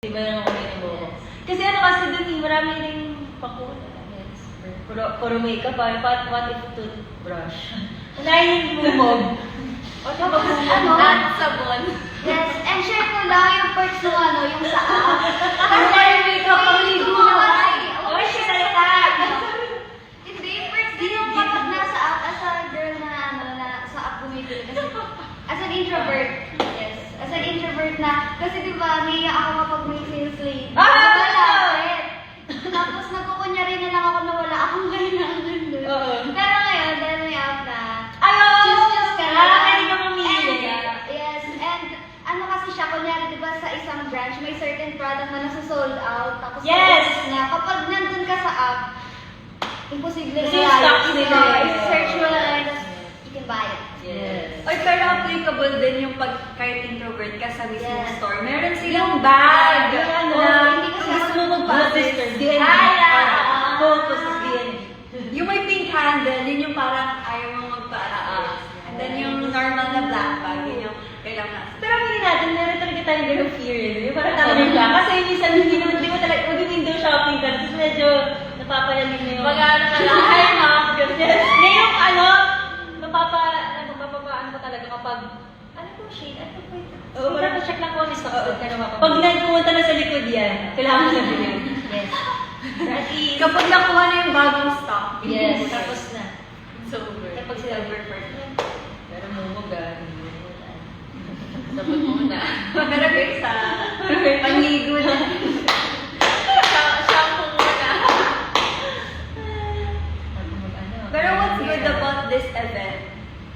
Iba lang ako yung buko. Kasi ano kasi dun, marami rin pakuna. Yes. Puro makeup pa. What if toothbrush? Unahin yung bumog. What if bumog? At sabon. Yes, and share ko lang yung parts ng ano, yung sa app. Kasi yung makeup pang ligo na. Oh, Oy, share salita! Hindi, parts din yung kapag nasa app, as a girl na ano, na sa app bumibili. Kasi, as an introvert, yes, as an introvert na, kasi diba, naiya ako kapag may sales lady. Malapit. Tapos nagkukunyari na lang ako na wala akong ganyan. Oo. Pero ngayon, dahil may app na, Ayun! choose ka na. Pwede ka mamili. Yes, and ano kasi siya, kunyari, di ba, sa isang branch, may certain product na nasa-sold out, tapos Yes! naubos na. Kapag nandun ka sa app, imposible Kasi yung stocks nila, yes. search mo na lang, tapos you can buy it. Yes. Oy, pero applicable din yung pag kahit introvert ka sa mismong Yes. store. Meron silang bag. Yung ano, na hindi ko kung gusto mo Mga mag-assist. sisters, DND. Ah, Photos sa DND. Yung may pink handle, yun yung parang ayaw mo magpa-assist. And then yung normal na black bag, yun yung kailangan. Pero hindi natin, meron talaga tayong ganung fear yun. Yung parang tama ka. Kasi minsan hindi naman, di mo talaga, mag-window shopping ka. Tapos medyo napapayalim na yung... Mag-ano ka lang, hi ma'am, ganyan. Hindi yung ano, mapapapaan ko talaga kapag, ano po shade? Ano po ito? Oo, parang check lang ko, list ako. Pag nagpumunta na sa likod yan, kailangan na din. Yes. At least, Kapag nakuha na yung bagong stock, yes, tapos na. sober. Kapag sila perfect. Pero mumuga, Sabot muna. Pero guys, panligo na. Shampoo muna. Pero what's good about this event?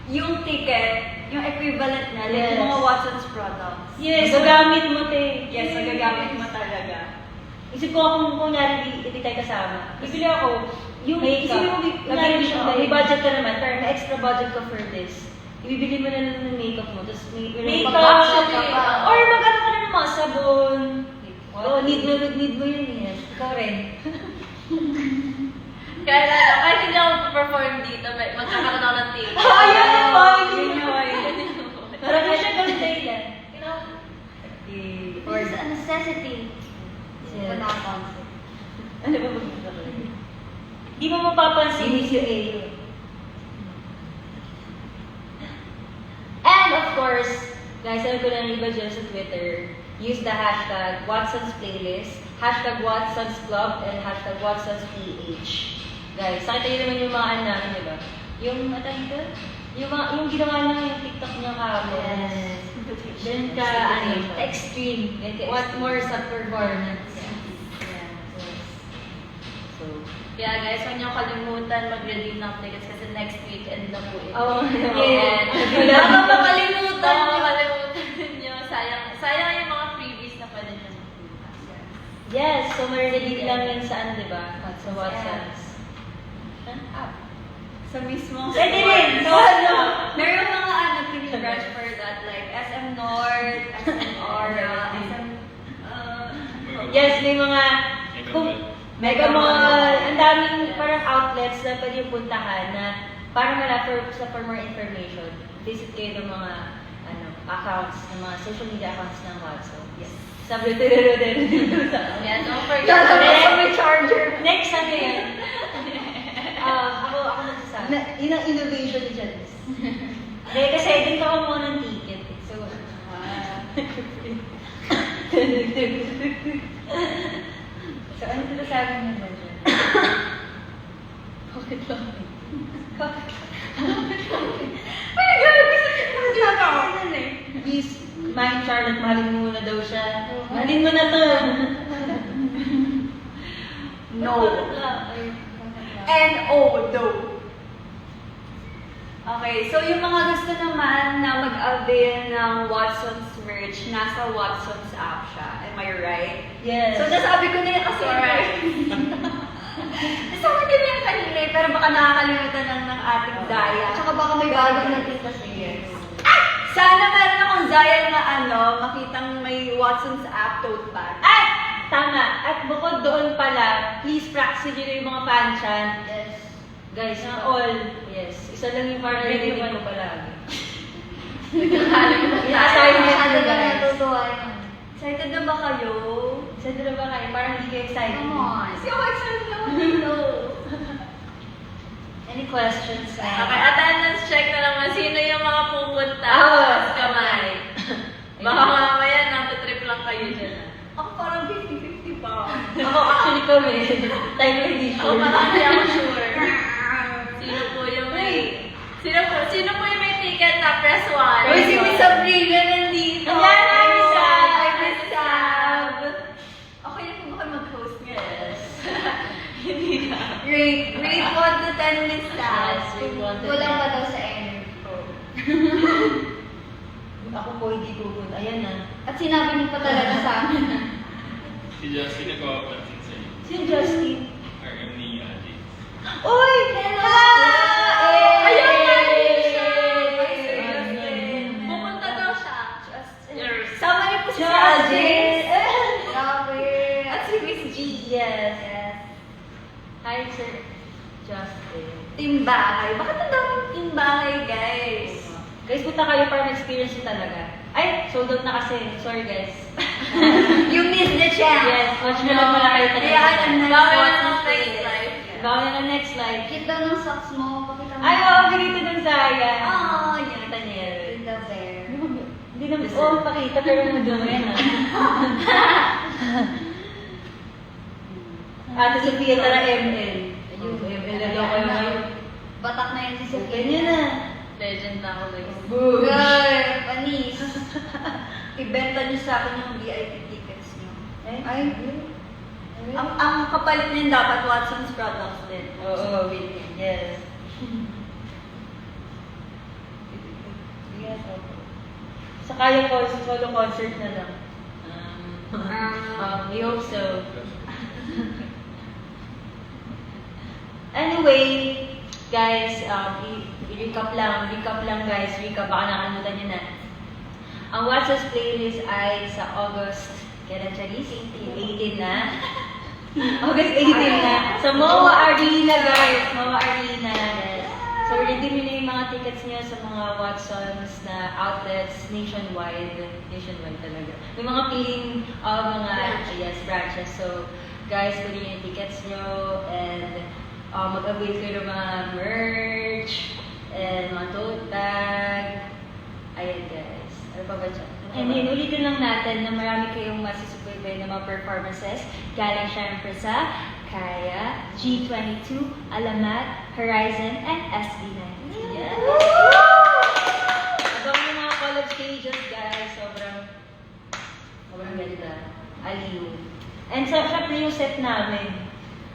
Yung ticket, yung equivalent na, like Yes. yung mga Watson's products. Yes, gagamit mo, te. Yes, magagamit mo talaga. Isip ko kung kunyari hindi tayo kasama. Bibili ako, yung Makeup. isipin mo, kunyari Lagyan mo siya. may budget ka naman, pero may extra budget ka for this. Ibibili mo na lang ng makeup mo, tapos may Makeup, or mag-ano ka na ng mga sabon. Oo, need mo yun eh. Ikaw rin. Kaya kahit hindi ako perform dito, magkakaroon ako ng ticket. Ayun yung point. Yun yung point. Parang na siya gawin dahilan. It's a necessity. Yes. Wala akong concept. Ano ba mag-ito? Di mo mapapansin if you A. And of course, guys, alam ko na ng iba dyan sa Twitter, use the hashtag Watson's Playlist, hashtag Watson's Club, and hashtag Watson's PH. Guys, nakita nyo naman yung mga ano namin, di ba? Yung, ito? Yung ginawa niya yung TikTok niya kahapon. Yes. Then ka, ano, extreme. What more sa performance? Yeah. So, Kaya guys, huwag niyo kalimutan mag-redeem ng tickets kasi next weekend na po ito. oh, Yes. Wala Baka ka makalimutan niyo. Makalimutan niyo. Sayang yung mga freebies na pwede niyo makuha. Yes, so mariredeem lang yan saan, di ba? Sa Watson's. Sa mismong Pwede store. rin. So, ano? Meron mga pinch branch for that, like SM North, SM Aura, SM... Yes, may mga Mega Mall, ang daming parang outlets na pwede yung puntahan na para for more information, visit kayo ng mga accounts, ng mga social media accounts ng Watson. Yes. Sabi ko, Yeah, don't forget. Next, may charger. next ano yan? Ako magsasabi. Yun ang innovation ni Janice. Hindi, kasi din pa kumuha ng ticket. So, so ano sinasabi niyo ba dyan? Bakit lang? Ay, grabe! Sabi ako nun eh. Please, mind Charlotte, mahalin mo na daw siya. Mahalin mo na to. No. N-O-Do. Okay, so yung mga gusto naman na mag-avail ng Watson's merch, nasa Watson's app siya. Am I right? Yes. So, nasabi ko na yun kasi Alright. nasabi ko na yun kanina eh, pero baka nakakalimutan lang ng ating Zaya. Tsaka baka may bago na tita sa yes. Sana meron akong Zaya na makitang may Watson's app tote bag. Ay! Tama. At bukod doon pala, please practice nyo na yung mga fanchan. Yes. Guys, na all. Yes. Isa lang yung partner Ready ko mo. ko palagi. Nagkakalit na tayo. Assignment Masyado na, na guys. natutuwa yun. Excited na ba kayo? Excited na ba kayo? Parang hindi kayo excited. Come on. Kasi ako excited naman dito. Any questions? Okay, attendance check na naman. Sino yung mga pupunta? Ah. Kamay. Baka mamaya natatrip lang kayo dyan. Ako parang 50-50 pa. Ako actually kami. Time na hindi Ako sure. parang hindi ako sure. Sino po yung may... Sino po yung may ticket na press 1? Uy, si Miss Sabrina nandito. Ayan, Hi, Miss Miss Sab. Sab. Hi, Miss Sab. Okay na po ba kayo mag-host ngayon? Hindi na. Rate 1 to 10, Miss Sab. Yes, we want to Kulang know. pa daw sa energy ko. Ako po hindi pupunta. Ayan na. At sinabi mo pa talaga sa amin. Si Justin nagpapapansin sa'yo. Sino Justin? RM ni Adi. Uy! Hello! Ayun na, Pupunta daw siya. Sama niyo po si Justin! Ajay. Grabe. At si Miss G. Yes. Yes. Hi, Sir Justin. Team Bahay. Bakit ang daming Team Bahay, guys? Guys, punta kayo para ma-experience nyo talaga. Ay, sold out na kasi. Sorry, guys. You missed the chance. Yes, watch nyo lang muna kayo talaga. Kaya ang next Bawal one ng is next this. life. Bawal na next live. Cute daw ng socks mo. Pakita mo. Ay, wow, bigay ito dun sa Aya. Oh, yan. Kita niya. With the bear. Hindi naman, oo, pakita, pero nandun yan, ah. Ate Sofia, tara ML. Ayun, ML na daw kayo ngayon. Batak na yan si Sophia. Ganyan na. Legend na ako, guys. Girl, panis. Ibenta niyo sa akin yung VIP tickets niyo. Ay. Ang kapalit niyo dapat Watson's products din. Oo, yes. Yes, okay. Saka yung solo concert na lang. We hope so. Anyway, guys, recap lang guys, baka nakalimutan nyo na. Ang Watson's playlist ay sa August, kailan siya? 18 na. August 18 na. Sa MOA Arena, guys. MOA Arena, guys. So, redeem nyo na yung mga tickets nyo sa mga Watsons na outlets nationwide. Nationwide talaga. May mga piling mga branches. So, guys, kunin nyo yung tickets nyo and mag-avail kayo ng mga merch and mga tote bag. Ayan, guys. Ano pa ba dyan? And yun, ulitin lang natin na marami kayong masusubaybay na mga performances. Galing syempre sa Kaya, G22, Alamat, Horizon, and SB19. Yes! Abang yung mga college pages, guys. Sobrang ganda. Aliw. And syempre yung set namin.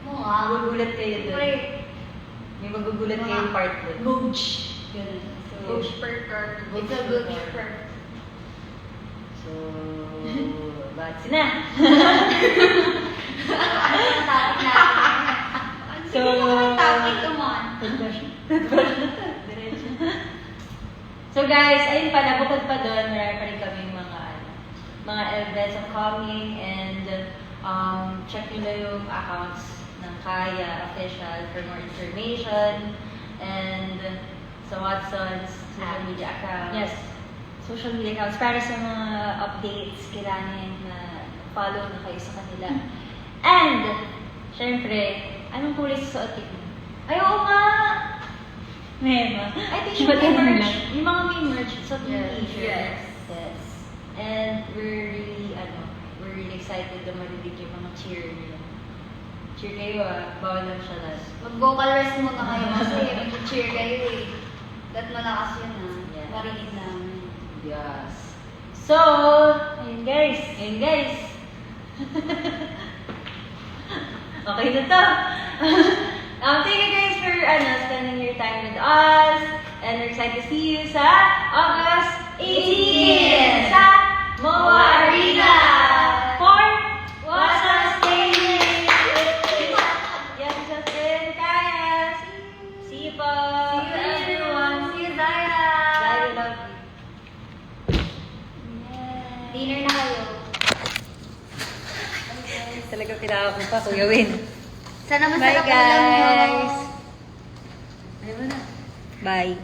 Magugulat kayo doon. May magugulat kayong part doon. Gooch. Ganun. So, Gooch per card. It's a good per. So, batsi na. Ano yung topic natin? So, Topic, come on. Diretso. So guys, ayun pala, bukod pa doon, marami pa rin kami mga events upcoming and check nyo na yung accounts ng Kaya official for more information and sa Watson's social media account. Yes, social media accounts para sa mga updates, kailangan na follow na kayo sa kanila. And, syempre, anong kulay susuotin mo? Ay, oo nga! Mema. I think yung may merch. Yung mga may merch, suot yung t-shirt. Yes. And we're really excited na marinig yung mga cheer nila. Cheer kayo bawal lang siya last. Mag-vocal rest muna kayo kasi mag-cheer kayo eh. That malakas yun Yeah. Marinig namin. Yes. So, ayun guys. Okay na to. Thank you guys for spending your time with us. And we're excited to see you sa August 18 sa MOA Arena for Watson's Playlist. Yes, Justin, Kaya. See you po. See you everyone. See you, Zaya. Bye, we love you. Dinner na kayo. Talaga kailangan ko pa, Kuya Win. Sana Bye, masarap ulam nyo. guys. Bye.